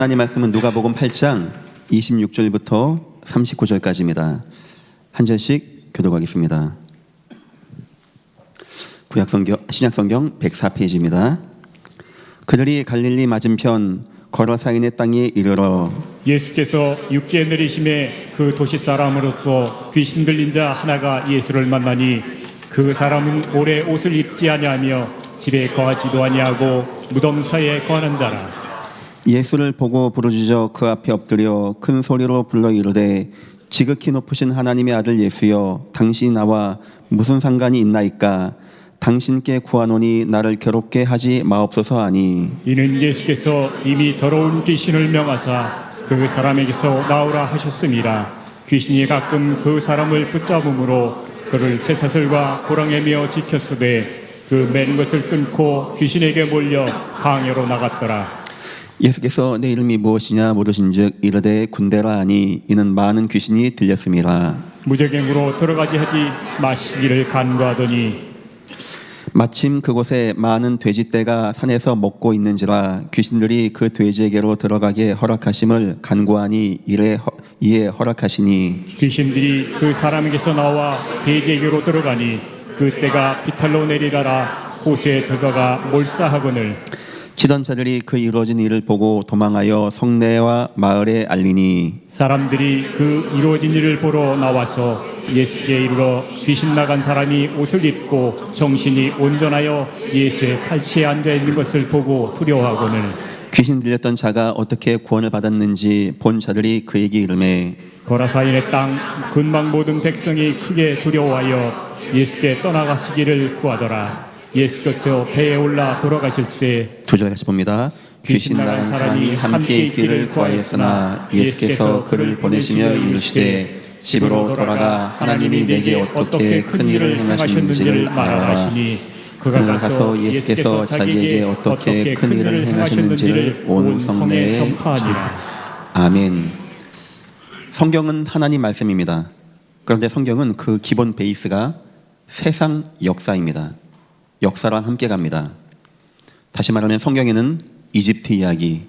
하나님 말씀은 누가복음 8장 26절부터 39절까지입니다. 한 절씩 교독하겠습니다. 신약성경 104페이지입니다. 그들이 갈릴리 맞은편 거라사인의 땅에 이르러 예수께서 육지에 내리심에 그 도시 사람으로서 귀신 들린 자 하나가 예수를 만나니 그 사람은 오래 옷을 입지 아니하며 집에 거하지도 아니하고 무덤 사이에 거하는 자라. 예수를 보고 부르짖어 그 앞에 엎드려 큰 소리로 불러 이르되 지극히 높으신 하나님의 아들 예수여, 당신이 나와 무슨 상관이 있나이까? 당신께 구하노니 나를 괴롭게 하지 마옵소서 하니, 이는 예수께서 이미 더러운 귀신을 명하사 그 사람에게서 나오라 하셨음이라. 귀신이 가끔 그 사람을 붙잡음으로 그를 쇠사슬과 고랑에 메어 지켰으되 그 맨 것을 끊고 귀신에게 몰려 방해로 나갔더라. 예수께서 내 이름이 무엇이냐 물으신즉 이르되 군대라 하니, 이는 많은 귀신이 들렸음이라. 무적행으로 들어가지 하지 마시기를 간구하더니 마침 그곳에 많은 돼지떼가 산에서 먹고 있는지라 귀신들이 그 돼지에게로 들어가게 허락하심을 간구하니 이에 허락하시니, 귀신들이 그 사람에게서 나와 돼지에게로 들어가니 그 떼가 비탈로 내리다라 호수에 들어가 몰사하거늘. 치던 자들이 그 이루어진 일을 보고 도망하여 성내와 마을에 알리니, 사람들이 그 이루어진 일을 보러 나와서 예수께 이르러 귀신 나간 사람이 옷을 입고 정신이 온전하여 예수의 팔치에 앉아 있는 것을 보고 두려워하거늘. 귀신 들렸던 자가 어떻게 구원을 받았는지 본 자들이 그에게 이르매, 거라사인의 땅 근방 모든 백성이 크게 두려워하여 예수께 떠나가시기를 구하더라. 예수께서 배에 올라 돌아가실새, 두 절 같이 봅니다. 귀신 나간 사람이 함께 있기를 구하였으나 예수께서 그를 보내시며 이르시되 집으로 돌아가 하나님이 내게 어떻게 큰 일을 행하셨는지를 말하라 하시니, 그가 가서 예수께서 자기에게 어떻게 큰 일을 행하셨는지를 온 성내에 전파하니라. 아멘. 성경은 하나님 말씀입니다. 그런데 성경은 그 기본 베이스가 세상 역사입니다. 역사랑 함께 갑니다. 다시 말하면 성경에는 이집트 이야기,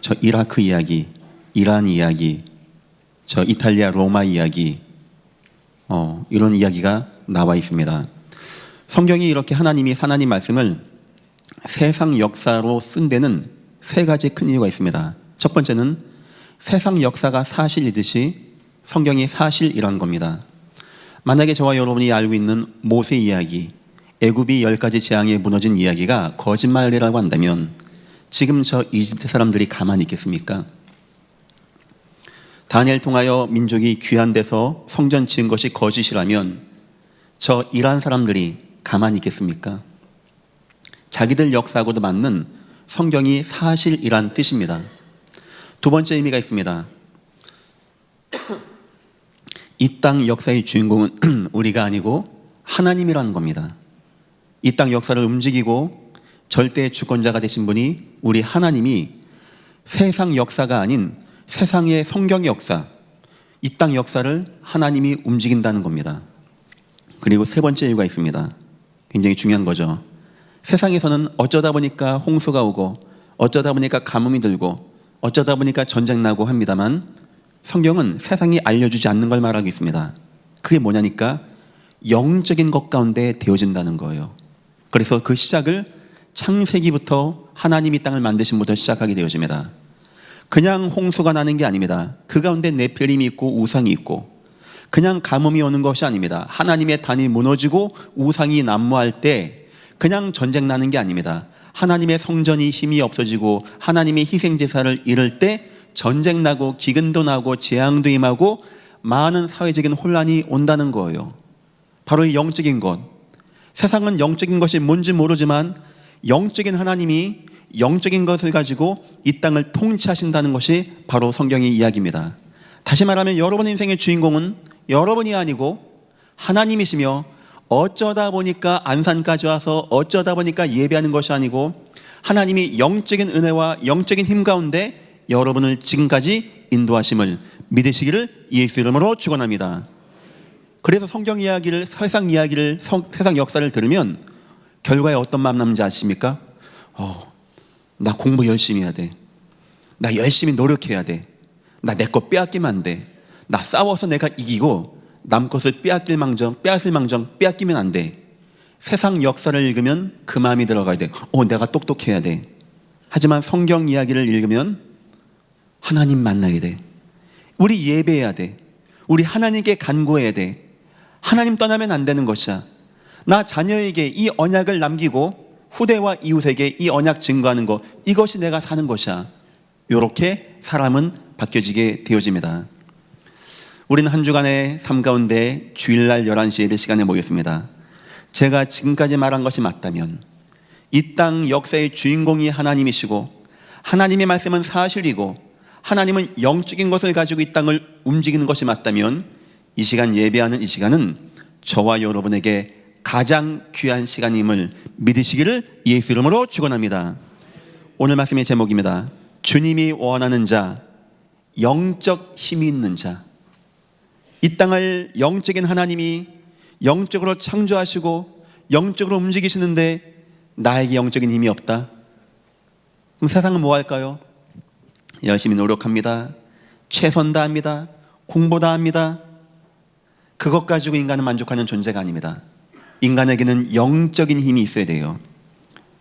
저 이라크 이야기, 이란 이야기, 저 이탈리아 로마 이야기, 이런 이야기가 나와 있습니다. 성경이 이렇게 하나님이 하나님 말씀을 세상 역사로 쓴 데는 세 가지 큰 이유가 있습니다. 첫 번째는 세상 역사가 사실이듯이 성경이 사실이라는 겁니다. 만약에 저와 여러분이 알고 있는 모세 이야기, 애굽이 10가지 재앙에 무너진 이야기가 거짓말이라고 한다면 지금 저 이집트 사람들이 가만히 있겠습니까? 다니엘 통하여 민족이 귀한 데서 성전 지은 것이 거짓이라면 저 이란 사람들이 가만히 있겠습니까? 자기들 역사하고도 맞는 성경이 사실이란 뜻입니다. 두 번째 의미가 있습니다. 이 땅 역사의 주인공은 우리가 아니고 하나님이라는 겁니다. 이 땅 역사를 움직이고 절대의 주권자가 되신 분이 우리 하나님이 세상 역사가 아닌 세상의 성경 역사, 이 땅 역사를 하나님이 움직인다는 겁니다. 그리고 세 번째 이유가 있습니다. 굉장히 중요한 거죠. 세상에서는 어쩌다 보니까 홍수가 오고 어쩌다 보니까 가뭄이 들고 어쩌다 보니까 전쟁 나고 합니다만 성경은 세상이 알려주지 않는 걸 말하고 있습니다. 그게 뭐냐니까 영적인 것 가운데 되어진다는 거예요. 그래서 그 시작을 창세기부터 하나님이 땅을 만드신 부터 시작하게 되어집니다. 그냥 홍수가 나는 게 아닙니다. 그 가운데 네피림이 있고 우상이 있고, 그냥 가뭄이 오는 것이 아닙니다. 하나님의 단이 무너지고 우상이 난무할 때 그냥 전쟁 나는 게 아닙니다. 하나님의 성전이 힘이 없어지고 하나님의 희생제사를 잃을 때 전쟁 나고 기근도 나고 재앙도 임하고 많은 사회적인 혼란이 온다는 거예요. 바로 이 영적인 것. 세상은 영적인 것이 뭔지 모르지만 영적인 하나님이 영적인 것을 가지고 이 땅을 통치하신다는 것이 바로 성경의 이야기입니다. 다시 말하면 여러분 인생의 주인공은 여러분이 아니고 하나님이시며, 어쩌다 보니까 안산까지 와서 어쩌다 보니까 예배하는 것이 아니고 하나님이 영적인 은혜와 영적인 힘 가운데 여러분을 지금까지 인도하심을 믿으시기를 예수 이름으로 축원합니다. 그래서 성경 이야기를, 세상 이야기를, 세상 역사를 들으면 결과에 어떤 마음 남는지 아십니까? 나 공부 열심히 해야 돼. 나 열심히 노력해야 돼. 나 내 것 빼앗기면 안 돼. 나 싸워서 내가 이기고 남 것을 빼앗을 망정 빼앗기면 안 돼. 세상 역사를 읽으면 그 마음이 들어가야 돼. 내가 똑똑해야 돼. 하지만 성경 이야기를 읽으면 하나님 만나야 돼. 우리 예배해야 돼. 우리 하나님께 간구해야 돼. 하나님 떠나면 안 되는 것이야. 나 자녀에게 이 언약을 남기고 후대와 이웃에게 이 언약 증거하는 것, 이것이 내가 사는 것이야. 이렇게 사람은 바뀌어지게 되어집니다. 우리는 한 주간의 삶 가운데 주일날 11시 예배 시간에 모였습니다. 제가 지금까지 말한 것이 맞다면 이 땅 역사의 주인공이 하나님이시고 하나님의 말씀은 사실이고 하나님은 영적인 것을 가지고 이 땅을 움직이는 것이 맞다면 이 시간 예배하는 이 시간은 저와 여러분에게 가장 귀한 시간임을 믿으시기를 예수 이름으로 축원합니다. 오늘 말씀의 제목입니다. 주님이 원하는 자, 영적 힘이 있는 자. 이 땅을 영적인 하나님이 영적으로 창조하시고 영적으로 움직이시는데 나에게 영적인 힘이 없다. 그럼 세상은 뭐 할까요? 열심히 노력합니다. 최선 다합니다. 공부 다합니다. 그것 가지고 인간은 만족하는 존재가 아닙니다. 인간에게는 영적인 힘이 있어야 돼요.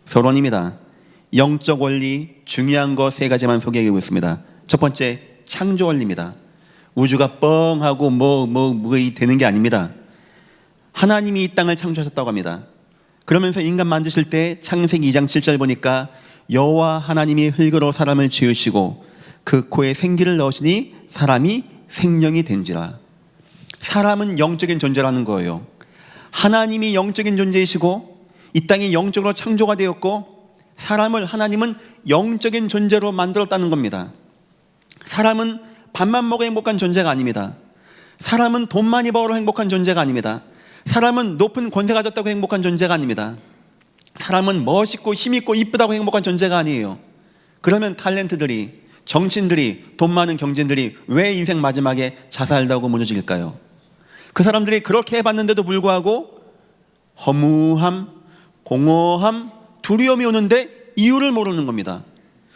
서론입니다. 영적 원리 중요한 거 3가지만 소개하고 있습니다. 첫 번째, 창조 원리입니다. 우주가 뻥하고 되는 게 아닙니다. 하나님이 이 땅을 창조하셨다고 합니다. 그러면서 인간 만드실 때 창세기 2장 7절 보니까 여호와 하나님이 흙으로 사람을 지으시고 그 코에 생기를 넣으시니 사람이 생명이 된지라. 사람은 영적인 존재라는 거예요. 하나님이 영적인 존재이시고 이 땅이 영적으로 창조가 되었고 사람을 하나님은 영적인 존재로 만들었다는 겁니다. 사람은 밥만 먹어 행복한 존재가 아닙니다. 사람은 돈 많이 벌어 행복한 존재가 아닙니다. 사람은 높은 권세 가졌다고 행복한 존재가 아닙니다. 사람은 멋있고 힘있고 이쁘다고 행복한 존재가 아니에요. 그러면 탤런트들이, 정치인들이, 돈 많은 경제인들이 왜 인생 마지막에 자살하고 무너질까요? 그 사람들이 그렇게 해봤는데도 불구하고 허무함, 공허함, 두려움이 오는데 이유를 모르는 겁니다.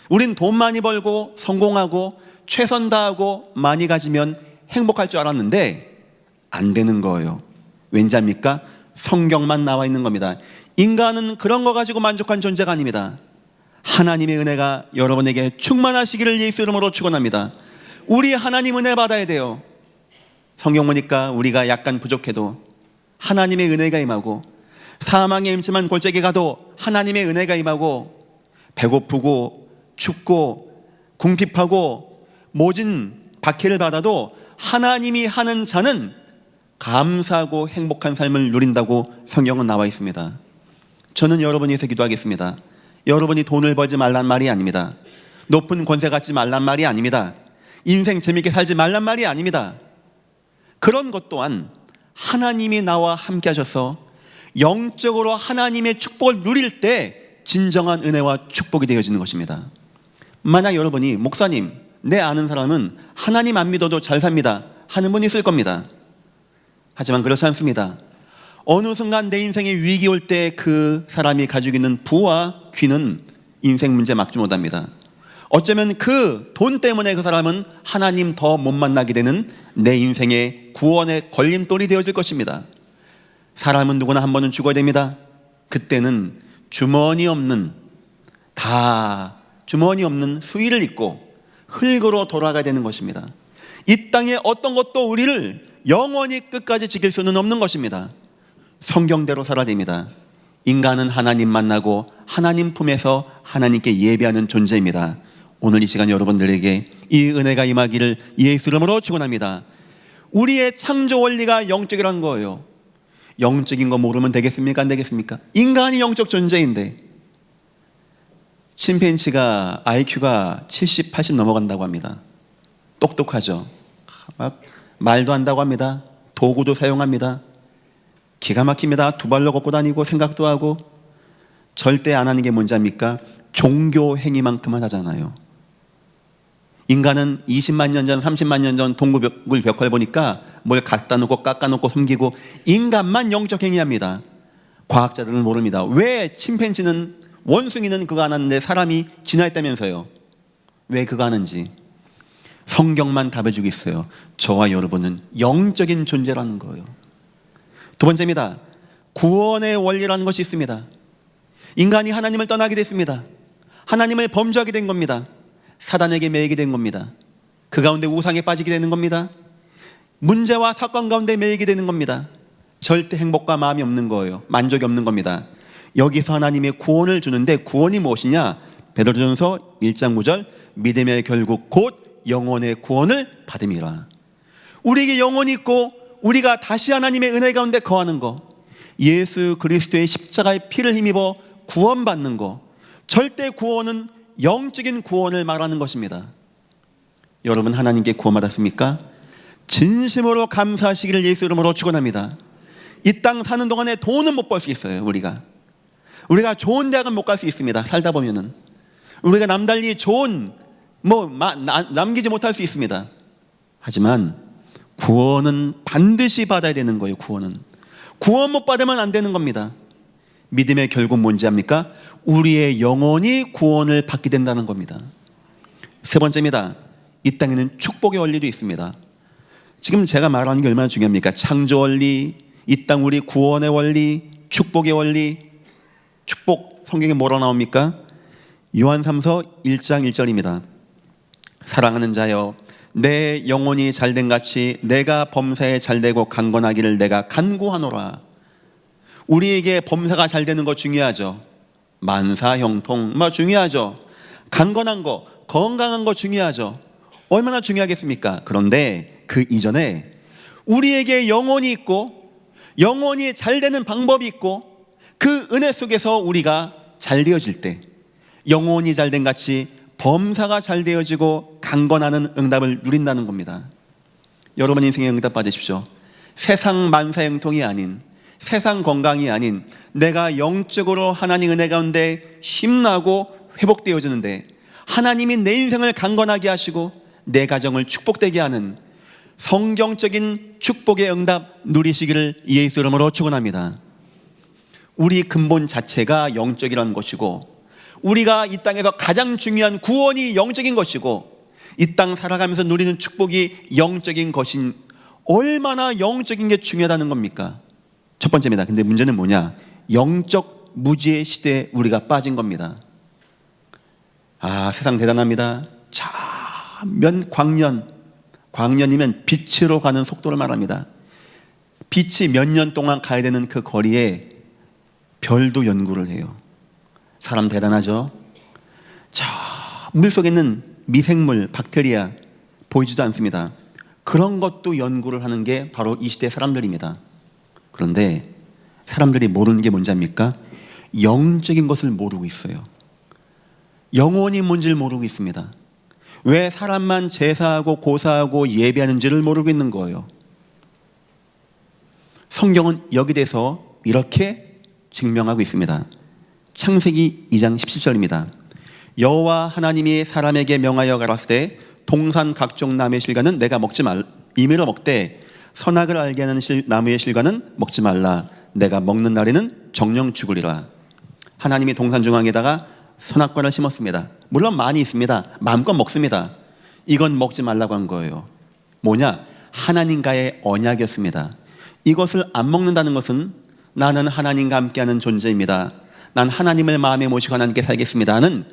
우린 돈 많이 벌고 성공하고 최선 다하고 많이 가지면 행복할 줄 알았는데 안 되는 거예요. 왠지 압니까? 성경만 나와 있는 겁니다. 인간은 그런 거 가지고 만족한 존재가 아닙니다. 하나님의 은혜가 여러분에게 충만하시기를 예수 이름으로 축원합니다. 우리 하나님 은혜 받아야 돼요. 성경 보니까 우리가 약간 부족해도 하나님의 은혜가 임하고 사망의 임침한 골짜기 가도 하나님의 은혜가 임하고 배고프고 춥고 궁핍하고 모진 박해를 받아도 하나님이 하는 자는 감사하고 행복한 삶을 누린다고 성경은 나와 있습니다. 저는 여러분이 위해서 기도하겠습니다. 여러분이 돈을 벌지 말란 말이 아닙니다. 높은 권세 갖지 말란 말이 아닙니다. 인생 재밌게 살지 말란 말이 아닙니다. 그런 것 또한 하나님이 나와 함께 하셔서 영적으로 하나님의 축복을 누릴 때 진정한 은혜와 축복이 되어지는 것입니다. 만약 여러분이 목사님, 내 아는 사람은 하나님 안 믿어도 잘 삽니다 하는 분이 있을 겁니다. 하지만 그렇지 않습니다. 어느 순간 내 인생에 위기 올 때 그 사람이 가지고 있는 부와 귀는 인생 문제 막지 못합니다. 어쩌면 그 돈 때문에 그 사람은 하나님 더 못 만나게 되는 내 인생의 구원의 걸림돌이 되어질 것입니다. 사람은 누구나 한 번은 죽어야 됩니다. 그때는 주머니 없는 수의를 입고 흙으로 돌아가야 되는 것입니다. 이 땅의 어떤 것도 우리를 영원히 끝까지 지킬 수는 없는 것입니다. 성경대로 살아야 됩니다. 인간은 하나님 만나고 하나님 품에서 하나님께 예배하는 존재입니다. 오늘 이 시간 여러분들에게 이 은혜가 임하기를 예수 이름으로 축원합니다. 우리의 창조 원리가 영적이라는 거예요. 영적인 거 모르면 되겠습니까? 안 되겠습니까? 인간이 영적 존재인데 침팬지가 IQ가 70, 80 넘어간다고 합니다. 똑똑하죠. 막 말도 한다고 합니다. 도구도 사용합니다. 기가 막힙니다. 2발로 걷고 다니고 생각도 하고. 절대 안 하는 게 뭔지 압니까? 종교 행위만큼만 하잖아요. 인간은 20만 년 전, 30만 년 전 동굴 벽화를 보니까 뭘 갖다 놓고 깎아 놓고 숨기고 인간만 영적 행위합니다. 과학자들은 모릅니다. 왜 침팬지는 원숭이는 그거 안 하는데 사람이 진화했다면서요. 왜 그거 하는지 성경만 답해 주고 있어요. 저와 여러분은 영적인 존재라는 거예요. 두 번째입니다. 구원의 원리라는 것이 있습니다. 인간이 하나님을 떠나게 됐습니다. 하나님을 범죄하게 된 겁니다. 사단에게 매이게 된 겁니다. 그 가운데 우상에 빠지게 되는 겁니다. 문제와 사건 가운데 매이게 되는 겁니다. 절대 행복과 마음이 없는 거예요. 만족이 없는 겁니다. 여기서 하나님의 구원을 주는데 구원이 무엇이냐? 베드로전서 1장 9절 믿음의 결국 곧 영혼의 구원을 받음이라. 우리에게 영혼이 있고 우리가 다시 하나님의 은혜 가운데 거하는 거, 예수 그리스도의 십자가의 피를 힘입어 구원받는 거, 절대 구원은 영적인 구원을 말하는 것입니다. 여러분 하나님께 구원받았습니까? 진심으로 감사하시기를 예수 이름으로 축원합니다. 이 땅 사는 동안에 돈은 못 벌 수 있어요. 우리가 좋은 대학은 못 갈 수 있습니다. 살다 보면은 우리가 남달리 좋은 남기지 못할 수 있습니다. 하지만 구원은 반드시 받아야 되는 거예요. 구원 못 받으면 안 되는 겁니다. 믿음의 결국 뭔지 압니까? 우리의 영혼이 구원을 받게 된다는 겁니다. 세 번째입니다. 이 땅에는 축복의 원리도 있습니다. 지금 제가 말하는 게 얼마나 중요합니까? 창조 원리, 이 땅 우리 구원의 원리, 축복의 원리. 축복 성경에 뭐라 나옵니까? 요한 3서 1장 1절입니다. 사랑하는 자여, 내 영혼이 잘된 같이 내가 범사에 잘되고 강건하기를 내가 간구하노라. 우리에게 범사가 잘되는 거 중요하죠. 만사형통 중요하죠. 강건한 거, 건강한 거 중요하죠. 얼마나 중요하겠습니까? 그런데 그 이전에 우리에게 영혼이 있고 영혼이 잘되는 방법이 있고 그 은혜 속에서 우리가 잘 되어질 때 영혼이 잘된 같이 범사가 잘 되어지고 강건하는 응답을 누린다는 겁니다. 여러분 인생에 응답 받으십시오. 세상 만사형통이 아닌, 세상 건강이 아닌, 내가 영적으로 하나님 은혜 가운데 힘나고 회복되어지는데 하나님이 내 인생을 강건하게 하시고 내 가정을 축복되게 하는 성경적인 축복의 응답 누리시기를 예수 이름으로 축원합니다. 우리 근본 자체가 영적이라는 것이고 우리가 이 땅에서 가장 중요한 구원이 영적인 것이고 이 땅 살아가면서 누리는 축복이 영적인 것인, 얼마나 영적인 게 중요하다는 겁니까? 첫 번째입니다. 근데 문제는 뭐냐? 영적 무지의 시대에 우리가 빠진 겁니다. 세상 대단합니다. 광년이면 빛으로 가는 속도를 말합니다. 빛이 몇 년 동안 가야 되는 그 거리에 별도 연구를 해요. 사람 대단하죠? 저 물속에 있는 미생물, 박테리아 보이지도 않습니다. 그런 것도 연구를 하는 게 바로 이 시대 사람들입니다. 그런데 사람들이 모르는 게 뭔지 압니까? 영적인 것을 모르고 있어요. 영혼이 뭔지를 모르고 있습니다. 왜 사람만 제사하고 고사하고 예배하는지를 모르고 있는 거예요. 성경은 여기 대해서 이렇게 증명하고 있습니다. 창세기 2장 17절입니다. 여호와 하나님이 사람에게 명하여 가라사대 동산 각종 나무의 실과는 내가 먹지 말 임의로 먹되 선악을 알게 하는 나무의 실과는 먹지 말라. 내가 먹는 날에는 정령 죽으리라. 하나님이 동산 중앙에다가 선악과를 심었습니다. 물론 많이 있습니다. 마음껏 먹습니다. 이건 먹지 말라고 한 거예요. 뭐냐? 하나님과의 언약이었습니다. 이것을 안 먹는다는 것은 나는 하나님과 함께하는 존재입니다. 난 하나님을 마음에 모시고 하나님께 살겠습니다는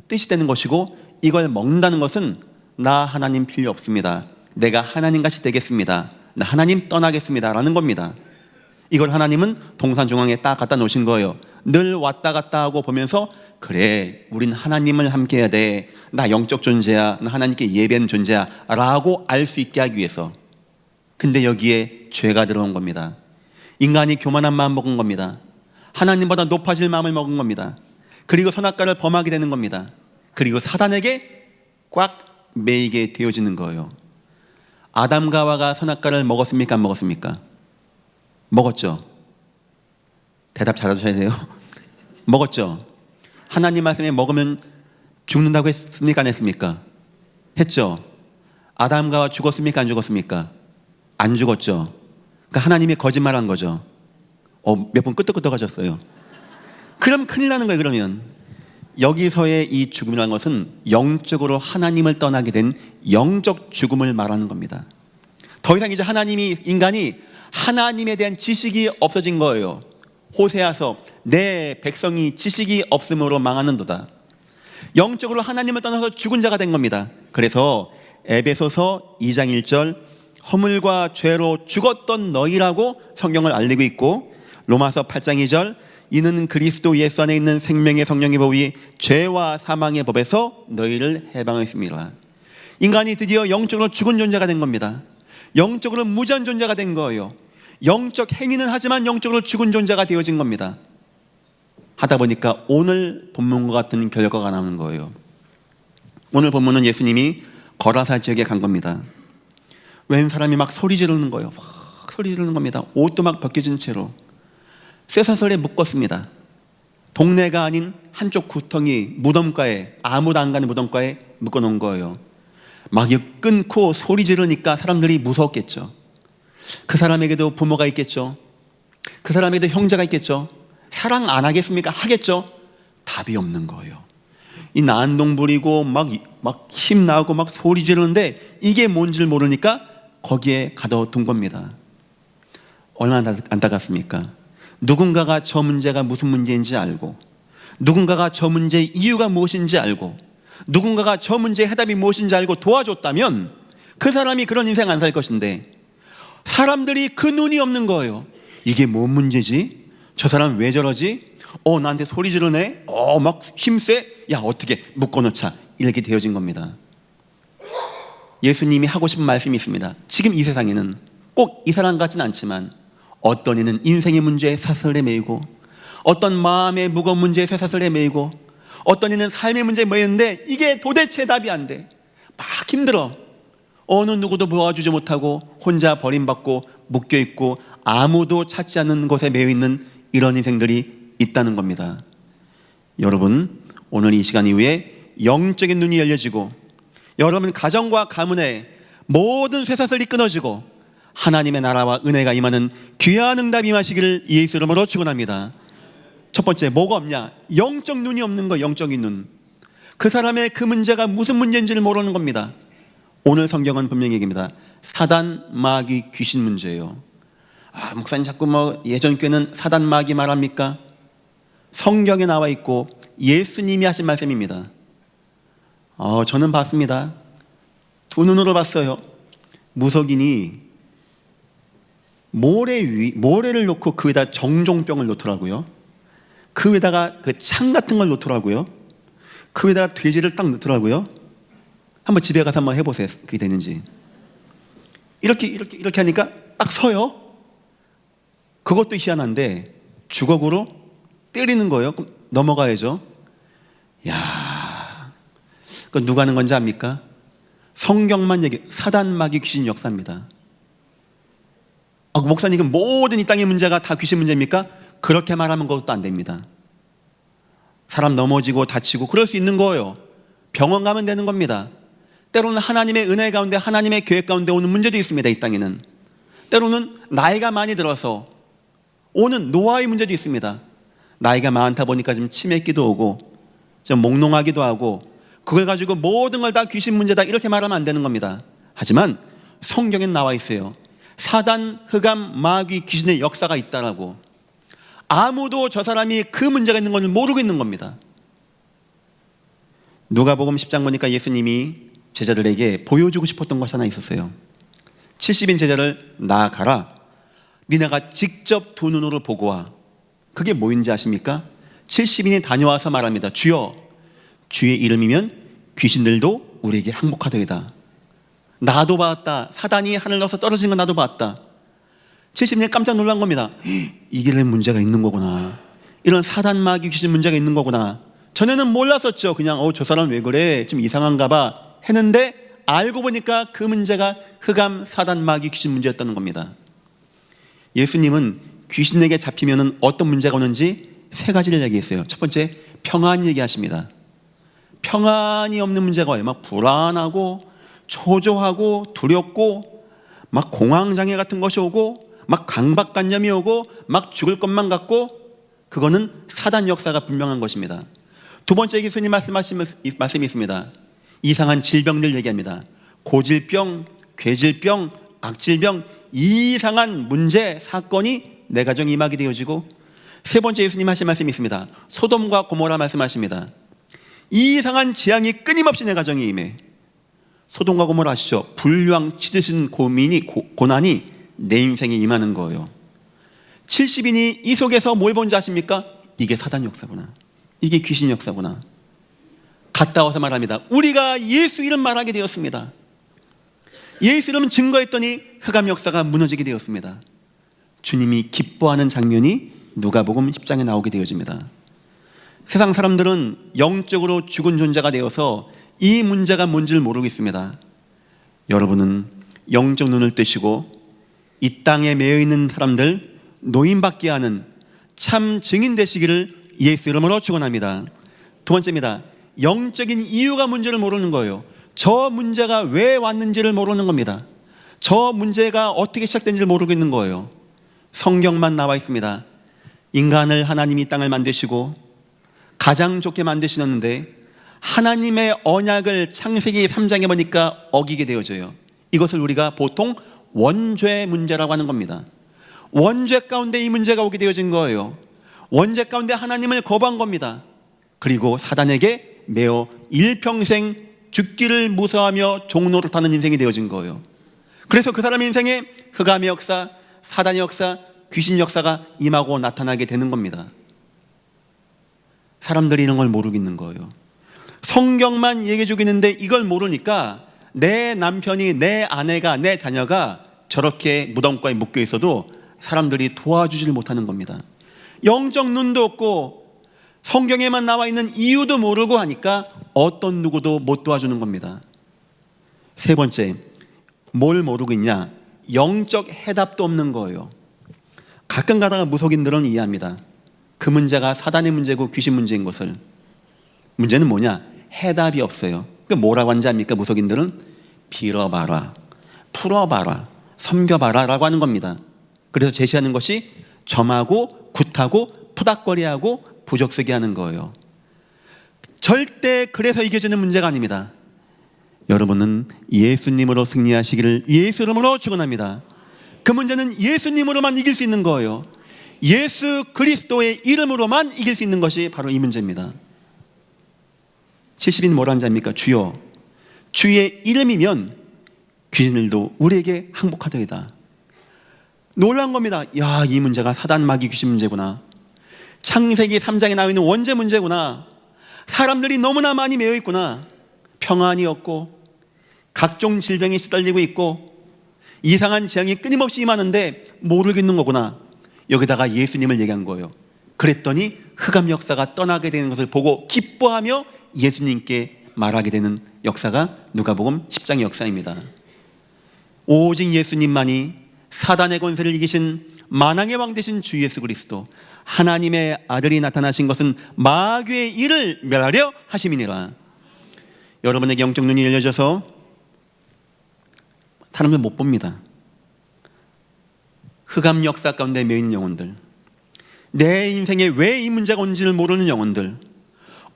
뜻이 되는 것이고, 이걸 먹는다는 것은 나 하나님 필요 없습니다. 내가 하나님같이 되겠습니다. 나 하나님 떠나겠습니다 라는 겁니다. 이걸 하나님은 동산 중앙에 딱 갖다 놓으신 거예요. 늘 왔다 갔다 하고 보면서 그래, 우린 하나님을 함께 해야 돼. 나 영적 존재야. 나 하나님께 예배하는 존재야 라고 알 수 있게 하기 위해서. 근데 여기에 죄가 들어온 겁니다. 인간이 교만한 마음 먹은 겁니다. 하나님보다 높아질 마음을 먹은 겁니다. 그리고 선악과를 범하게 되는 겁니다. 그리고 사단에게 꽉 매이게 되어지는 거예요. 아담과 하와가 선악과를 먹었습니까? 안 먹었습니까? 먹었죠. 대답 잘하셔야 돼요. 먹었죠. 하나님 말씀에 먹으면 죽는다고 했습니까? 안 했습니까? 했죠. 아담과 하와 죽었습니까? 안 죽었습니까? 안 죽었죠. 그러니까 하나님이 거짓말한 거죠. 몇 분 끄떡끄떡 하셨어요. 그럼 큰일 나는 거예요. 그러면 여기서의 이 죽음이라는 것은 영적으로 하나님을 떠나게 된 영적 죽음을 말하는 겁니다. 더 이상 이제 인간이 하나님에 대한 지식이 없어진 거예요. 호세아서 내 백성이 지식이 없음으로 망하는도다. 영적으로 하나님을 떠나서 죽은 자가 된 겁니다. 그래서 에베소서 2장 1절 허물과 죄로 죽었던 너희라고 성경을 알리고 있고, 로마서 8장 2절 이는 그리스도 예수 안에 있는 생명의 성령의 법이 죄와 사망의 법에서 너희를 해방했습니다. 인간이 드디어 영적으로 죽은 존재가 된 겁니다. 영적으로 무지한 존재가 된 거예요. 영적 행위는 하지만 영적으로 죽은 존재가 되어진 겁니다. 하다 보니까 오늘 본문과 같은 결과가 나오는 거예요. 오늘 본문은 예수님이 거라사 지역에 간 겁니다. 웬 사람이 막 소리 지르는 거예요. 막 소리 지르는 겁니다. 옷도 막 벗겨진 채로 쇠사슬에 묶었습니다. 동네가 아닌 한쪽 구덩이 무덤가에, 아무도 안 가는 무덤가에 묶어놓은 거예요. 막 끊고 소리 지르니까 사람들이 무서웠겠죠. 그 사람에게도 부모가 있겠죠. 그 사람에게도 형제가 있겠죠. 사랑 안 하겠습니까? 하겠죠. 답이 없는 거예요. 이 난동 부리고 막 힘 나고 막 소리 지르는데 이게 뭔지를 모르니까 거기에 가둬둔 겁니다. 얼마나 안타깝습니까? 누군가가 저 문제가 무슨 문제인지 알고, 누군가가 저 문제의 이유가 무엇인지 알고, 누군가가 저 문제의 해답이 무엇인지 알고 도와줬다면 그 사람이 그런 인생 안 살 것인데, 사람들이 그 눈이 없는 거예요. 이게 뭔 문제지? 저 사람 왜 저러지? 나한테 소리 지르네? 막 힘세? 야, 어떻게 묶어놓자. 이렇게 되어진 겁니다. 예수님이 하고 싶은 말씀이 있습니다. 지금 이 세상에는 꼭 이 사람 같지는 않지만 어떤 이는 인생의 문제에 사슬에 매이고, 어떤 마음의 무거운 문제에 사슬에 매이고, 어떤 이는 삶의 문제에 매이는데 이게 도대체 답이 안 돼. 막 힘들어. 어느 누구도 도와주지 못하고 혼자 버림받고 묶여있고 아무도 찾지 않는 곳에 매여있는 이런 인생들이 있다는 겁니다. 여러분, 오늘 이 시간 이후에 영적인 눈이 열려지고 여러분 가정과 가문에 모든 쇠사슬이 끊어지고 하나님의 나라와 은혜가 임하는 귀한 응답이 임하시기를 예수 이름으로 축원합니다. 첫 번째, 뭐가 없냐? 영적 눈이 없는 거. 영적인 눈. 그 사람의 그 문제가 무슨 문제인지를 모르는 겁니다. 오늘 성경은 분명히 얘기합니다. 사단, 마귀, 귀신 문제예요. 목사님 자꾸 예전 교회는 사단, 마귀 말합니까? 성경에 나와 있고 예수님이 하신 말씀입니다. 저는 봤습니다. 두 눈으로 봤어요. 무속인이 모래를 놓고 그 위에다 정종병을 놓더라고요. 그 위에다가 그 창 같은 걸 놓더라고요. 그 위에다가 돼지를 딱 넣더라고요. 한번 집에 가서 한번 해보세요. 그게 되는지. 이렇게 하니까 딱 서요. 그것도 희한한데 주걱으로 때리는 거예요. 그럼 넘어가야죠. 그건 누가 하는 건지 압니까? 성경만 사단, 마귀, 귀신 역사입니다. 목사님, 모든 이 땅의 문제가 다 귀신 문제입니까? 그렇게 말하면 그것도 안 됩니다. 사람 넘어지고 다치고 그럴 수 있는 거예요. 병원 가면 되는 겁니다. 때로는 하나님의 은혜 가운데, 하나님의 계획 가운데 오는 문제도 있습니다. 이 땅에는 때로는 나이가 많이 들어서 오는 노화의 문제도 있습니다. 나이가 많다 보니까 좀 치매기도 오고 좀 몽롱하기도 하고, 그걸 가지고 모든 걸 다 귀신 문제다 이렇게 말하면 안 되는 겁니다. 하지만 성경에 나와 있어요. 사단, 흑암, 마귀, 귀신의 역사가 있다라고. 아무도 저 사람이 그 문제가 있는 걸 모르고 있는 겁니다. 누가복음 10장 보니까 예수님이 제자들에게 보여주고 싶었던 것이 하나 있었어요. 70인 제자를 나아가라. 니네가 직접 두 눈으로 보고 와. 그게 뭐인지 아십니까? 70인이 다녀와서 말합니다. 주여, 주의 이름이면 귀신들도 우리에게 항복하더이다. 나도 봤다. 사단이 하늘 나서 떨어진 건 나도 봤다. 70인이 깜짝 놀란 겁니다. 이게 문제가 있는 거구나. 이런 사단, 마귀, 귀신 문제가 있는 거구나. 전에는 몰랐었죠. 그냥 저 사람 왜 그래? 좀 이상한가 봐 했는데 알고 보니까 그 문제가 흑암, 사단, 마귀, 귀신 문제였다는 겁니다. 예수님은 귀신에게 잡히면 어떤 문제가 오는지 세 가지를 얘기했어요. 첫 번째, 평안 얘기하십니다. 평안이 없는 문제가 와요. 막 불안하고 초조하고 두렵고 막 공황장애 같은 것이 오고 막 강박관념이 오고 막 죽을 것만 같고, 그거는 사단 역사가 분명한 것입니다. 두 번째 예수님 말씀이 있습니다. 이상한 질병들 얘기합니다. 고질병, 괴질병, 악질병, 이상한 문제, 사건이 내 가정에 임하게 되어지고, 세 번째 예수님 하신 말씀이 있습니다. 소돔과 고모라 말씀하십니다. 이상한 재앙이 끊임없이 내 가정에 임해. 소돔과 고모라 아시죠? 불량 치드신 고난이 내 인생에 임하는 거예요. 70인이 이 속에서 뭘 본지 아십니까? 이게 사단 역사구나, 이게 귀신 역사구나. 갔다 와서 말합니다. 우리가 예수 이름 말하게 되었습니다. 예수 이름 증거했더니 흑암 역사가 무너지게 되었습니다. 주님이 기뻐하는 장면이 누가복음 10장에 나오게 되어집니다. 세상 사람들은 영적으로 죽은 존재가 되어서 이 문제가 뭔지를 모르고 있습니다. 여러분은 영적 눈을 뜨시고 이 땅에 매여 있는 사람들 노인받게 하는 참 증인 되시기를 예수 이름으로 축원합니다. 두 번째입니다. 영적인 이유가 문제를 모르는 거예요. 저 문제가 왜 왔는지를 모르는 겁니다. 저 문제가 어떻게 시작된지를 모르고 있는 거예요. 성경만 나와 있습니다. 인간을 하나님이 땅을 만드시고 가장 좋게 만드시는데 하나님의 언약을 창세기 3장에 보니까 어기게 되어져요. 이것을 우리가 보통 원죄 문제라고 하는 겁니다. 원죄 가운데 이 문제가 오게 되어진 거예요. 원죄 가운데 하나님을 거부한 겁니다. 그리고 사단에게 매어 일평생 죽기를 무서워하며 종노릇하는 인생이 되어진 거예요. 그래서 그 사람의 인생에 흑암의 역사, 사단의 역사, 귀신 역사가 임하고 나타나게 되는 겁니다. 사람들이 이런 걸 모르고 있는 거예요. 성경만 얘기해 주고 있는데 이걸 모르니까 내 남편이, 내 아내가, 내 자녀가 저렇게 무덤가에 묶여 있어도 사람들이 도와주지를 못하는 겁니다. 영적 눈도 없고 성경에만 나와 있는 이유도 모르고 하니까 어떤 누구도 못 도와주는 겁니다. 세 번째, 뭘 모르고 있냐? 영적 해답도 없는 거예요. 가끔 가다가 무속인들은 이해합니다. 그 문제가 사단의 문제고 귀신 문제인 것을. 문제는 뭐냐? 해답이 없어요. 그 뭐라고 하는지 압니까? 무속인들은 빌어봐라, 풀어봐라, 섬겨봐라 라고 하는 겁니다. 그래서 제시하는 것이 점하고 굿하고 푸닥거리하고 부적쓰게 하는 거예요. 절대 그래서 이겨지는 문제가 아닙니다. 여러분은 예수님으로 승리하시기를 예수 이름으로 축원합니다. 그 문제는 예수님으로만 이길 수 있는 거예요. 예수 그리스도의 이름으로만 이길 수 있는 것이 바로 이 문제입니다. 70인 뭐라는 자입니까? 주여, 주의 이름이면 귀신들도 우리에게 항복하더이다. 놀란 겁니다. 야, 이 문제가 사단 마귀 귀신 문제구나. 창세기 3장에 나와 있는 원죄 문제구나. 사람들이 너무나 많이 매여 있구나. 평안이 없고 각종 질병에 시달리고 있고 이상한 재앙이 끊임없이 임하는데 모르겠는 거구나. 여기다가 예수님을 얘기한 거예요. 그랬더니 흑암 역사가 떠나게 되는 것을 보고 기뻐하며 예수님께 말하게 되는 역사가 누가복음 10장의 역사입니다. 오직 예수님만이 사단의 권세를 이기신 만왕의 왕 되신 주 예수 그리스도, 하나님의 아들이 나타나신 것은 마귀의 일을 멸하려 하심이니라. 여러분에게 영적 눈이 열려져서 사람들 못 봅니다. 흑암 역사 가운데 매여 있는 영혼들, 내 인생에 왜 이 문제가 온지를 모르는 영혼들,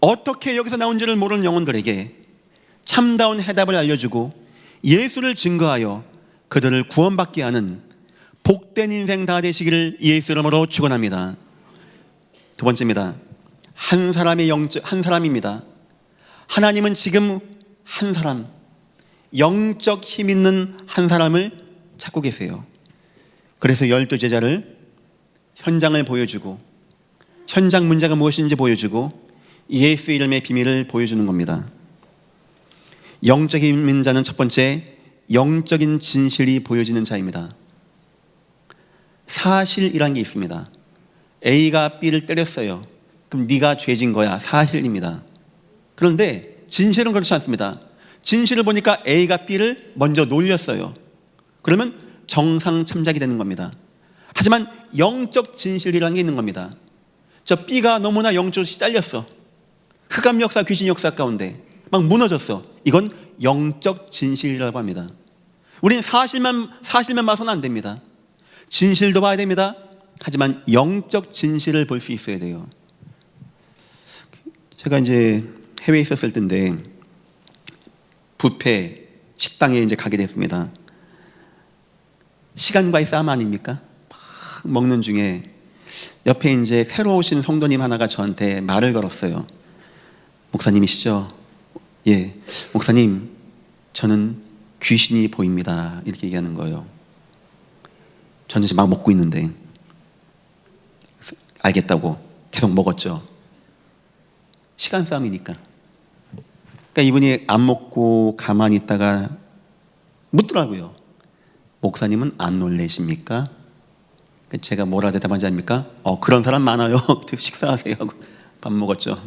어떻게 여기서 나온지를 모르는 영혼들에게 참다운 해답을 알려주고 예수를 증거하여 그들을 구원받게 하는 복된 인생 다 되시기를 예수 이름으로 축원합니다. 두 번째입니다. 한 사람입니다. 하나님은 지금 한 사람, 영적 힘 있는 한 사람을 찾고 계세요. 그래서 12제자를 현장을 보여주고 현장 문제가 무엇인지 보여주고 예수 이름의 비밀을 보여주는 겁니다. 영적 힘 있는 자는 첫 번째, 영적인 진실이 보여지는 자입니다. 사실이란 게 있습니다. A가 B를 때렸어요. 그럼 네가 죄진 거야. 사실입니다. 그런데 진실은 그렇지 않습니다. 진실을 보니까 A가 B를 먼저 놀렸어요. 그러면 정상 참작이 되는 겁니다. 하지만 영적 진실이라는 게 있는 겁니다. 저 B가 너무나 영적으로 시달렸어. 흑암 역사, 귀신 역사 가운데 막 무너졌어. 이건 영적 진실이라고 합니다. 우리는 사실만 봐서는 안 됩니다. 진실도 봐야 됩니다. 하지만 영적 진실을 볼 수 있어야 돼요. 제가 이제 해외에 있었을 때인데 뷔페 식당에 이제 가게 됐습니다. 시간과의 싸움 아닙니까? 막 먹는 중에 옆에 이제 새로 오신 성도님 하나가 저한테 말을 걸었어요. 목사님이시죠? 예, 목사님, 저는 귀신이 보입니다. 이렇게 얘기하는 거예요. 저는 이제 막 먹고 있는데 알겠다고 계속 먹었죠. 시간 싸움이니까. 그러니까 이분이 안 먹고 가만히 있다가 묻더라고요. 목사님은 안 놀래십니까? 제가 뭐라 대답한지 아닙니까? 그런 사람 많아요. 식사하세요 하고 밥 먹었죠.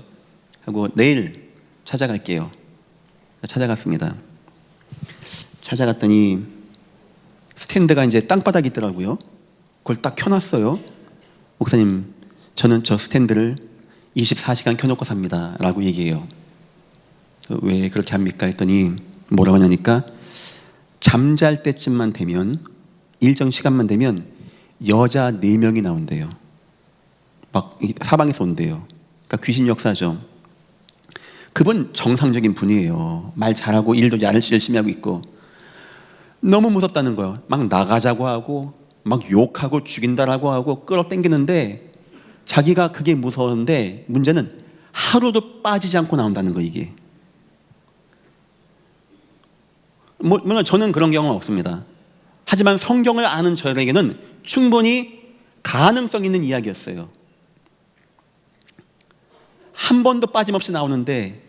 하고 내일 찾아갈게요. 찾아갔습니다. 찾아갔더니 스탠드가 이제 땅바닥에 있더라고요. 그걸 딱 켜놨어요. 목사님, 저는 저 스탠드를 24시간 켜놓고 삽니다 라고 얘기해요. 왜 그렇게 합니까? 했더니 뭐라고 하냐니까 잠잘 때쯤만 되면, 일정 시간만 되면 여자 4명이 나온대요. 막 사방에서 온대요. 그러니까 귀신 역사죠. 그분 정상적인 분이에요. 말 잘하고 일도 열심히 하고 있고. 너무 무섭다는 거예요. 막 나가자고 하고 막 욕하고 죽인다라고 하고 끌어당기는데 자기가 그게 무서운데 문제는 하루도 빠지지 않고 나온다는 거. 이게 물론 저는 그런 경험은 없습니다. 하지만 성경을 아는 저에게는 충분히 가능성 있는 이야기였어요. 한 번도 빠짐없이 나오는데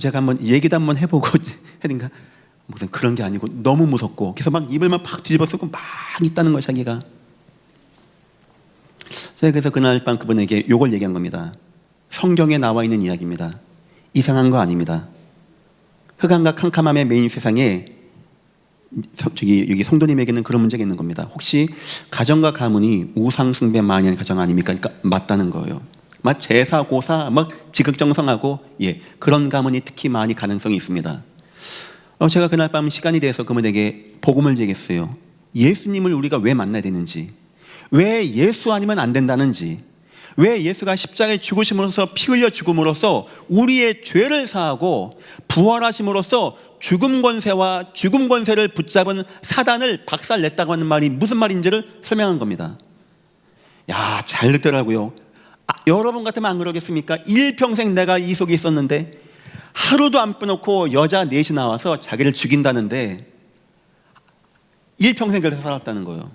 제가 한번 얘기도 한번 해보고 했는가, 그런 게 아니고 너무 무섭고 그래서 막 입을 막 뒤집어 쓰고 막 있다는 거예요. 자기가. 제가 그래서 그날 밤 그분에게 요걸 얘기한 겁니다. 성경에 나와 있는 이야기입니다. 이상한 거 아닙니다. 흑암과 캄캄함의 매인 세상에 여기 성도님에게는 그런 문제가 있는 겁니다. 혹시 가정과 가문이 우상 숭배 많이 하는 가정 아닙니까? 그러니까 맞다는 거예요. 막 제사 고사 막 지극정성하고 그런 가문이 특히 많이 가능성이 있습니다. 제가 그날 밤 시간이 돼서 그분에게 복음을 얘기했어요. 예수님을 우리가 왜 만나야 되는지, 왜 예수 아니면 안 된다는지, 왜 예수가 십자가에 죽으심으로써 피 흘려 죽음으로써 우리의 죄를 사하고 부활하심으로써 죽음 권세와 죽음 권세를 붙잡은 사단을 박살냈다고 하는 말이 무슨 말인지를 설명한 겁니다. 야, 잘 듣더라고요. 여러분 같으면 안 그러겠습니까? 일평생 내가 이 속에 있었는데 하루도 안 빼놓고 여자 넷이 나와서 자기를 죽인다는데 일평생 그렇게 살았다는 거예요.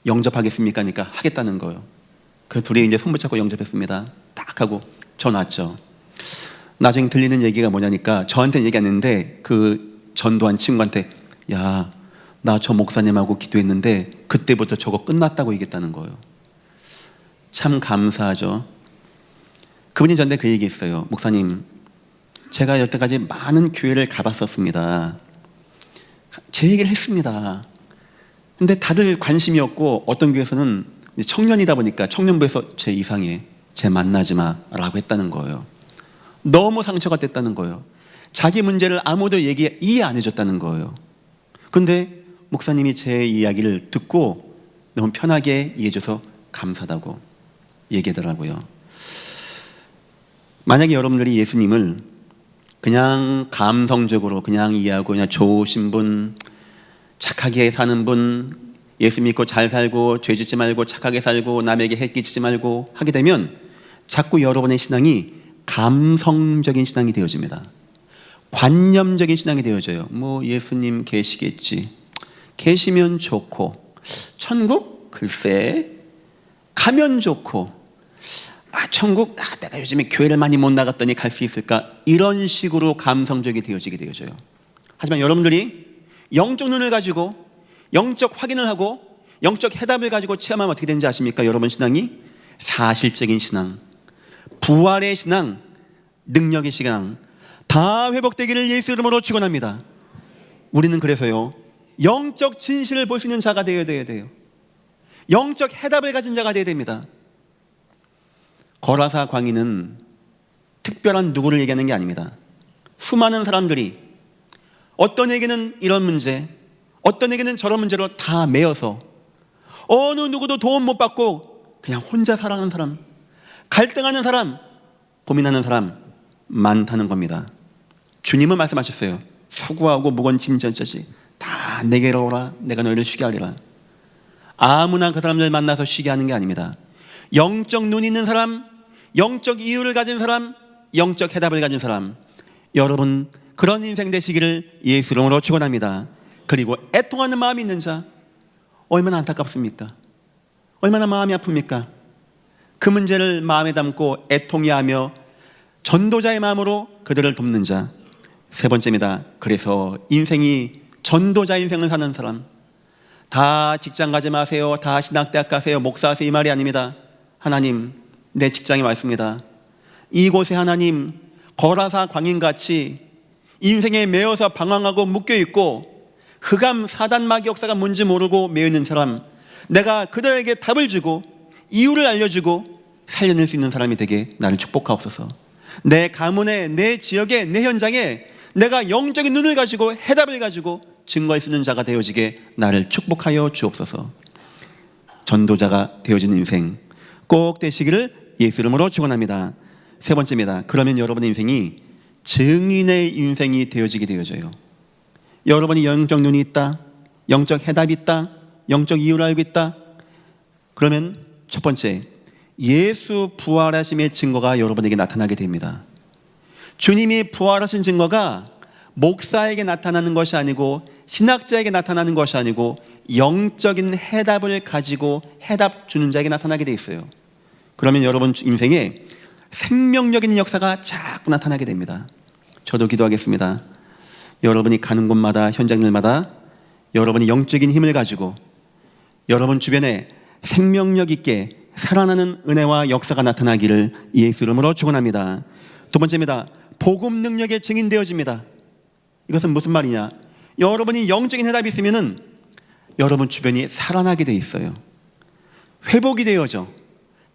영접하겠습니까? 하니까 하겠다는 거예요. 그 둘이 이제 손 붙잡고 영접했습니다. 딱 하고 전화왔죠. 나중에 들리는 얘기가 뭐냐니까 저한테는 얘기 안 했는데 그 전도한 친구한테, 야, 나 저 목사님하고 기도했는데 그때부터 저거 끝났다고 얘기했다는 거예요. 참 감사하죠. 그분이 저한테 그 얘기했어요. 목사님, 제가 여태까지 많은 교회를 가봤었습니다. 제 얘기를 했습니다. 근데 다들 관심이 없고 어떤 교회에서는 청년이다 보니까 청년부에서 쟤 이상해, 쟤 만나지 마 라고 했다는 거예요. 너무 상처가 됐다는 거예요. 자기 문제를 아무도 이해 안 해줬다는 거예요. 근데 목사님이 제 이야기를 듣고 너무 편하게 이해해줘서 감사하다고 얘기하더라고요. 만약에 여러분들이 예수님을 그냥 감성적으로 그냥 이해하고 그냥 좋으신 분, 착하게 사는 분, 예수 믿고 잘 살고 죄 짓지 말고 착하게 살고 남에게 해 끼치지 말고 하게 되면 자꾸 여러분의 신앙이 감성적인 신앙이 되어집니다. 관념적인 신앙이 되어져요. 뭐 예수님 계시겠지, 계시면 좋고, 천국 글쎄 가면 좋고, 천국 내가 요즘에 교회를 많이 못 나갔더니 갈 수 있을까, 이런 식으로 감성적이 되어져요. 하지만 여러분들이 영적 눈을 가지고 영적 확인을 하고 영적 해답을 가지고 체험하면 어떻게 되는지 아십니까? 여러분 신앙이 사실적인 신앙, 부활의 신앙, 능력의 신앙 다 회복되기를 예수 이름으로 축원합니다. 우리는 그래서요, 영적 진실을 볼 수 있는 자가 되어야 돼요. 영적 해답을 가진 자가 되어야 됩니다. 거라사 광인은 특별한 누구를 얘기하는 게 아닙니다. 수많은 사람들이 어떤 에게는 이런 문제, 어떤 에게는 저런 문제로 다 매여서 어느 누구도 도움 못 받고 그냥 혼자 살아가는 사람, 갈등하는 사람, 고민하는 사람 많다는 겁니다. 주님은 말씀하셨어요. 수고하고 무거운 짐 져지 다 내게로 오라. 내가 너희를 쉬게 하리라. 아무나 그 사람들 만나서 쉬게 하는 게 아닙니다. 영적 눈이 있는 사람, 영적 이유를 가진 사람, 영적 해답을 가진 사람, 여러분 그런 인생 되시기를 예수 이름으로 축원합니다. 그리고 애통하는 마음이 있는 자, 얼마나 안타깝습니까? 얼마나 마음이 아픕니까? 그 문제를 마음에 담고 애통해하며 전도자의 마음으로 그들을 돕는 자. 세 번째입니다. 그래서 인생이 전도자 인생을 사는 사람, 다 직장 가지 마세요, 다 신학대학 가세요, 목사하세요, 이 말이 아닙니다. 하나님, 내 직장에 와 있습니다. 이곳에 하나님, 거라사 광인같이 인생에 매여서 방황하고 묶여있고 흑암 사단마귀 역사가 뭔지 모르고 매여있는 사람, 내가 그들에게 답을 주고 이유를 알려주고 살려낼 수 있는 사람이 되게 나를 축복하옵소서. 내 가문에, 내 지역에, 내 현장에 내가 영적인 눈을 가지고 해답을 가지고 증거할 수 있는 자가 되어지게 나를 축복하여 주옵소서. 전도자가 되어지는 인생 꼭 되시기를 예수 이름으로 축원합니다. 세 번째입니다. 그러면 여러분의 인생이 증인의 인생이 되어지게 되어져요. 여러분이 영적 눈이 있다, 영적 해답이 있다, 영적 이유를 알고 있다. 그러면 첫 번째, 예수 부활하심의 증거가 여러분에게 나타나게 됩니다. 주님이 부활하신 증거가 목사에게 나타나는 것이 아니고 신학자에게 나타나는 것이 아니고 영적인 해답을 가지고 해답 주는 자에게 나타나게 돼 있어요. 그러면 여러분 인생에 생명력인 역사가 자꾸 나타나게 됩니다. 저도 기도하겠습니다. 여러분이 가는 곳마다, 현장들마다 여러분이 영적인 힘을 가지고 여러분 주변에 생명력 있게 살아나는 은혜와 역사가 나타나기를 예수 이름으로 축원합니다. 두 번째입니다. 복음 능력의 증인 되어집니다. 이것은 무슨 말이냐? 여러분이 영적인 해답이 있으면은 여러분 주변이 살아나게 돼 있어요. 회복이 되어져,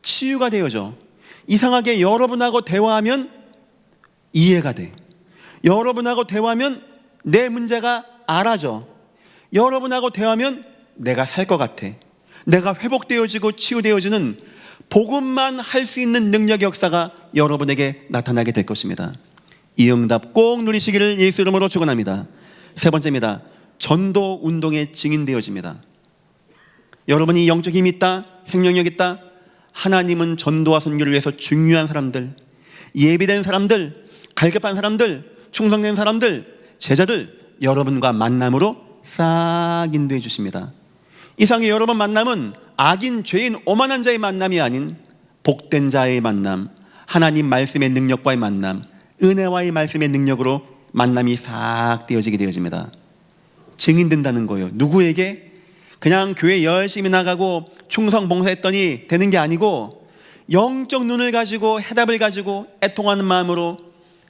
치유가 되어져. 이상하게 여러분하고 대화하면 이해가 돼. 여러분하고 대화하면 내 문제가 알아져. 여러분하고 대화하면 내가 살 것 같아. 내가 회복되어지고 치유되어지는 복음만 할 수 있는 능력의 역사가 여러분에게 나타나게 될 것입니다. 이 응답 꼭 누리시기를 예수 이름으로 축원합니다. 세 번째입니다. 전도 운동의 증인 되어집니다. 여러분이 영적 힘이 있다, 생명력 있다. 하나님은 전도와 선교를 위해서 중요한 사람들, 예비된 사람들, 갈급한 사람들, 충성된 사람들, 제자들 여러분과 만남으로 싹 인도해 주십니다. 이상의 여러분 만남은 악인, 죄인, 오만한 자의 만남이 아닌 복된 자의 만남, 하나님 말씀의 능력과의 만남, 은혜와의 말씀의 능력으로 만남이 싹 되어지게 되어집니다. 증인된다는 거예요. 누구에게? 그냥 교회 열심히 나가고 충성 봉사했더니 되는 게 아니고 영적 눈을 가지고 해답을 가지고 애통하는 마음으로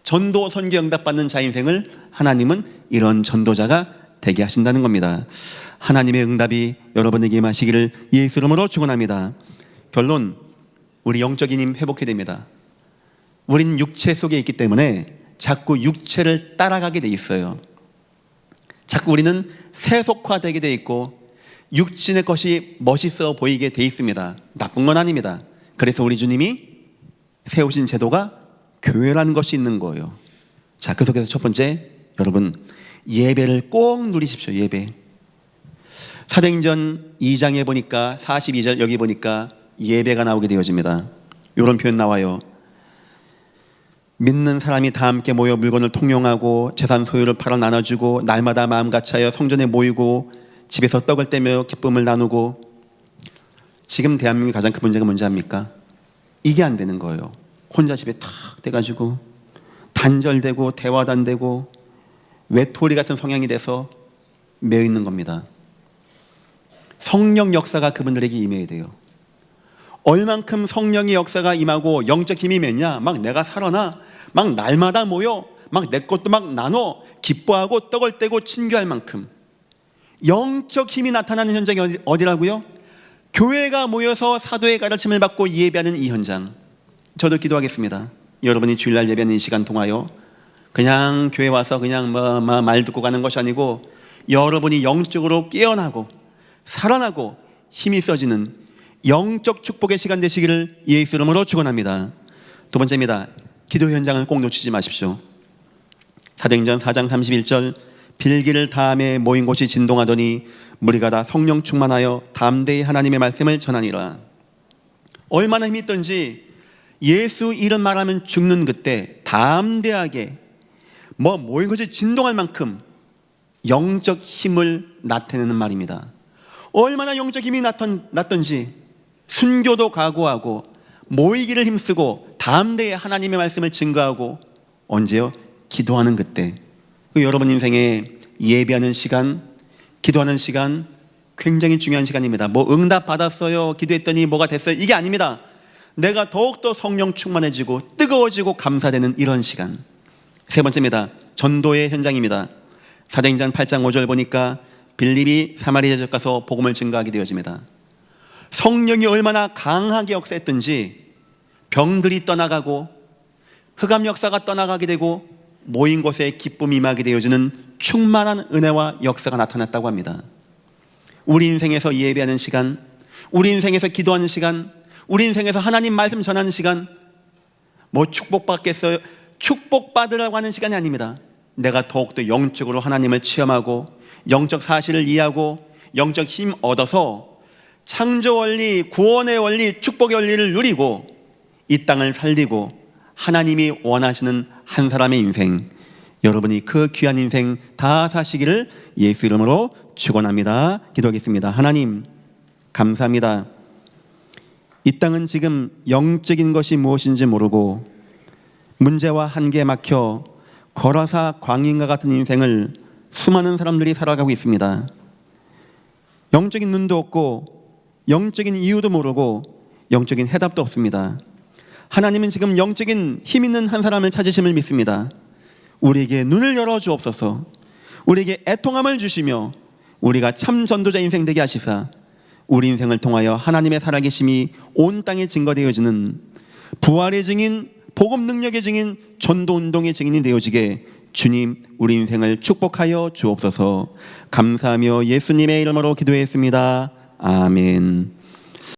전도 선교 응답받는 자 인생을 하나님은 이런 전도자가 되게 하신다는 겁니다. 하나님의 응답이 여러분에게 임하시기를 예수 이름으로 축원합니다. 결론, 우리 영적인 힘 회복해야 됩니다. 우린 육체 속에 있기 때문에 자꾸 육체를 따라가게 돼 있어요. 자꾸 우리는 세속화되게 돼 있고 육신의 것이 멋있어 보이게 돼 있습니다. 나쁜 건 아닙니다. 그래서 우리 주님이 세우신 제도가 교회라는 것이 있는 거예요. 자, 그 속에서 첫 번째, 여러분 예배를 꼭 누리십시오. 예배. 사도행전 2장에 보니까 42절 여기 보니까 예배가 나오게 되어집니다. 이런 표현 나와요. 믿는 사람이 다 함께 모여 물건을 통용하고 재산 소유를 팔아 나눠주고 날마다 마음 같이하여 성전에 모이고 집에서 떡을 떼며 기쁨을 나누고. 지금 대한민국의 가장 큰 문제가 뭔지 압니까? 이게 안 되는 거예요. 혼자 집에 탁 돼가지고 단절되고 대화도 안 되고 외톨이 같은 성향이 돼서 매여 있는 겁니다. 성령 역사가 그분들에게 임해야 돼요. 얼만큼 성령의 역사가 임하고 영적 힘이 맺냐? 막 내가 살아나, 막 날마다 모여, 막 내 것도 막 나눠, 기뻐하고 떡을 떼고 친교할 만큼 영적 힘이 나타나는 현장이 어디라고요? 교회가 모여서 사도의 가르침을 받고 예배하는 이 현장. 저도 기도하겠습니다. 여러분이 주일날 예배하는 이 시간 통하여 그냥 교회 와서 그냥 말 듣고 가는 것이 아니고 여러분이 영적으로 깨어나고 살아나고 힘이 써지는 영적 축복의 시간 되시기를 예수 이름으로 축원합니다. 두 번째입니다. 기도 현장을 꼭 놓치지 마십시오. 사도행전 4장 31절 빌기를 다음에 모인 곳이 진동하더니 무리가 다 성령 충만하여 담대히 하나님의 말씀을 전하니라. 얼마나 힘이 있던지 예수 이름 말하면 죽는 그때 담대하게 모인 곳이 진동할 만큼 영적 힘을 나타내는 말입니다. 얼마나 영적 힘이 났던지 순교도 각오하고 모이기를 힘쓰고 담대히 하나님의 말씀을 증거하고 언제요? 기도하는 그때. 여러분 인생에 예배하는 시간, 기도하는 시간 굉장히 중요한 시간입니다. 응답 받았어요, 기도했더니 뭐가 됐어요, 이게 아닙니다. 내가 더욱더 성령 충만해지고 뜨거워지고 감사되는 이런 시간. 세 번째입니다. 전도의 현장입니다. 사도행전 8장 5절 보니까 빌립이 사마리아 지역 가서 복음을 증거하게 되어집니다. 성령이 얼마나 강하게 역사했던지 병들이 떠나가고 흑암 역사가 떠나가게 되고 모인 곳에 기쁨이 임하게 되어지는 충만한 은혜와 역사가 나타났다고 합니다. 우리 인생에서 예배하는 시간, 우리 인생에서 기도하는 시간, 우리 인생에서 하나님 말씀 전하는 시간, 축복받겠어요? 축복받으라고 하는 시간이 아닙니다. 내가 더욱더 영적으로 하나님을 체험하고 영적 사실을 이해하고 영적 힘 얻어서 창조 원리, 구원의 원리, 축복의 원리를 누리고 이 땅을 살리고 하나님이 원하시는 한 사람의 인생, 여러분이 그 귀한 인생 다 사시기를 예수 이름으로 축원합니다. 기도하겠습니다. 하나님 감사합니다. 이 땅은 지금 영적인 것이 무엇인지 모르고 문제와 한계에 막혀 거라사 광인과 같은 인생을 수많은 사람들이 살아가고 있습니다. 영적인 눈도 없고 영적인 이유도 모르고 영적인 해답도 없습니다. 하나님은 지금 영적인 힘 있는 한 사람을 찾으심을 믿습니다. 우리에게 눈을 열어 주옵소서. 우리에게 애통함을 주시며 우리가 참 전도자 인생 되게 하시사 우리 인생을 통하여 하나님의 살아계심이 온 땅에 증거되어지는 부활의 증인, 복음 능력의 증인, 전도운동의 증인이 되어지게 주님 우리 인생을 축복하여 주옵소서. 감사하며 예수님의 이름으로 기도했습니다. 아멘.